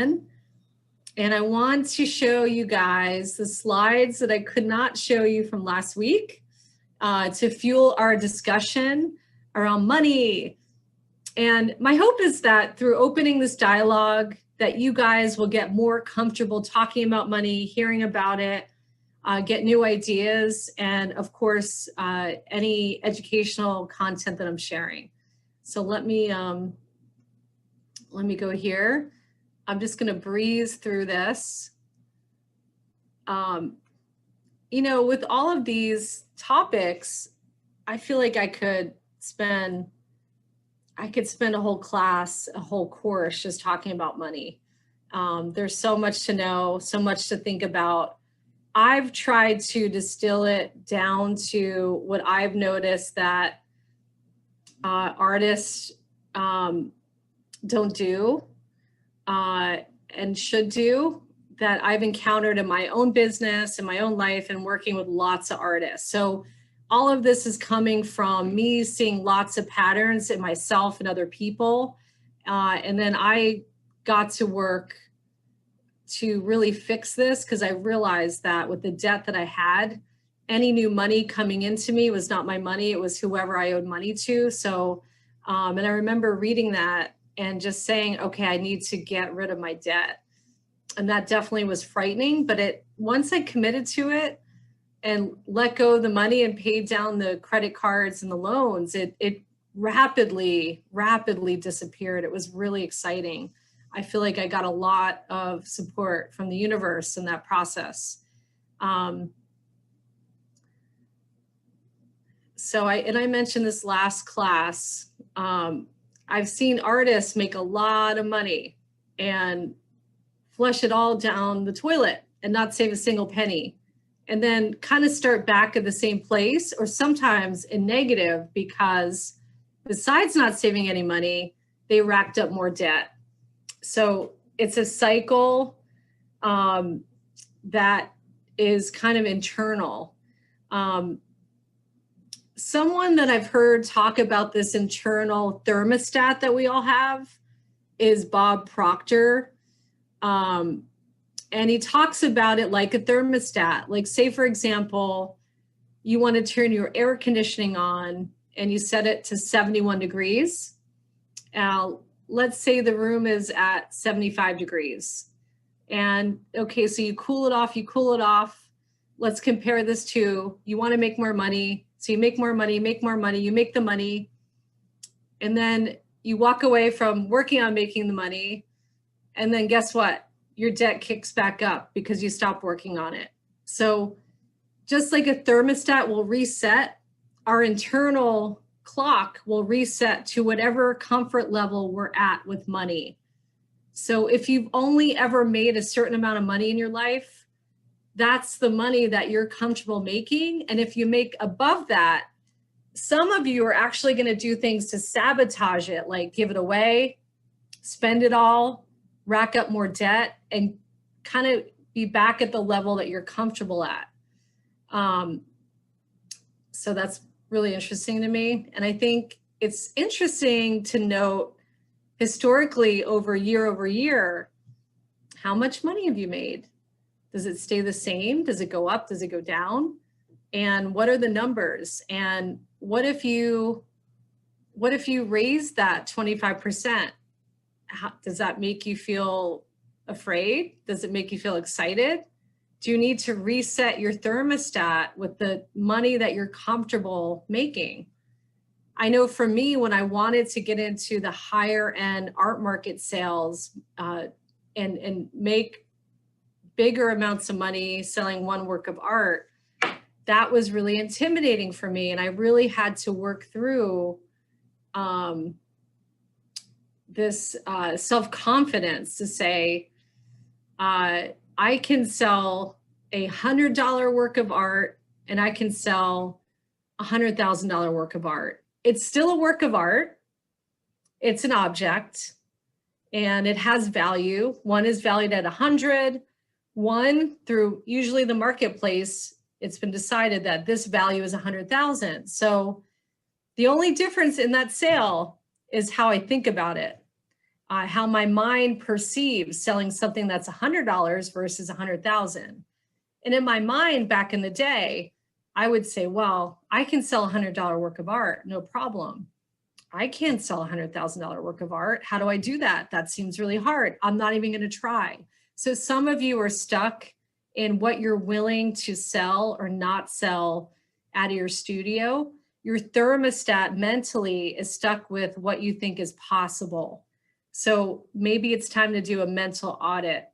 again. And I want to show you guys the slides that I could not show you from last week to fuel our discussion around money. And my hope is that through opening this dialogue, that you guys will get more comfortable talking about money, hearing about it, get new ideas, and of course, any educational content that I'm sharing. So let me go here. I'm just going to breeze through this. You know, with all of these topics, I feel like I could spend a whole class, a whole course just talking about money. There's so much to know, so much to think about. I've tried to distill it down to what I've noticed that artists don't do and should do, that I've encountered in my own business, in my own life, and working with lots of artists. So all of this is coming from me seeing lots of patterns in myself and other people. And then I got to work to really fix this, because I realized that with the debt that I had, any new money coming into me was not my money, it was whoever I owed money to. So, and I remember reading that and just saying, okay, I need to get rid of my debt. And that definitely was frightening, but once I committed to it and let go of the money and paid down the credit cards and the loans, it rapidly disappeared. It was really exciting. I feel like I got a lot of support from the universe in that process. So I mentioned this last class, I've seen artists make a lot of money and flush it all down the toilet and not save a single penny, and then kind of start back at the same place, or sometimes in negative, because besides not saving any money, they racked up more debt. So it's a cycle that is kind of internal. Someone that I've heard talk about this internal thermostat that we all have is Bob Proctor. And he talks about it like a thermostat. Like, say, for example, you want to turn your air conditioning on and you set it to 71 degrees. Let's say the room is at 75 degrees. And okay, so you cool it off. Let's compare this to, you want to make more money. So you make more money, you make the money. And then you walk away from working on making the money. And then guess what? Your debt kicks back up because you stopped working on it. So just like a thermostat will reset, our internal clock will reset to whatever comfort level we're at with money. So if you've only ever made a certain amount of money in your life, that's the money that you're comfortable making. And if you make above that, some of you are actually going to do things to sabotage it, like give it away, spend it all, rack up more debt, and kind of be back at the level that you're comfortable at. So that's really interesting to me. And I think it's interesting to note historically over year, how much money have you made? Does it stay the same? Does it go up? Does it go down? And what are the numbers? And what if you raise that 25%? Does that make you feel afraid? Does it make you feel excited? Do you need to reset your thermostat with the money that you're comfortable making? I know for me, when I wanted to get into the higher end art market sales and make bigger amounts of money selling one work of art, that was really intimidating for me. And I really had to work through this self-confidence to say, I can sell a $100 work of art and I can sell a $100,000 work of art. It's still a work of art. It's an object and it has value. One is valued at 100. One, through usually the marketplace, it's been decided that this value is 100,000. So the only difference in that sale is how I think about it. how my mind perceives selling something that's $100 versus $100,000. And in my mind back in the day, I would say, well, I can sell a $100 work of art, no problem. I can't sell a $100,000 work of art. How do I do that? That seems really hard. I'm not even going to try. So some of you are stuck in what you're willing to sell or not sell out of your studio. Your thermostat mentally is stuck with what you think is possible. So maybe it's time to do a mental audit.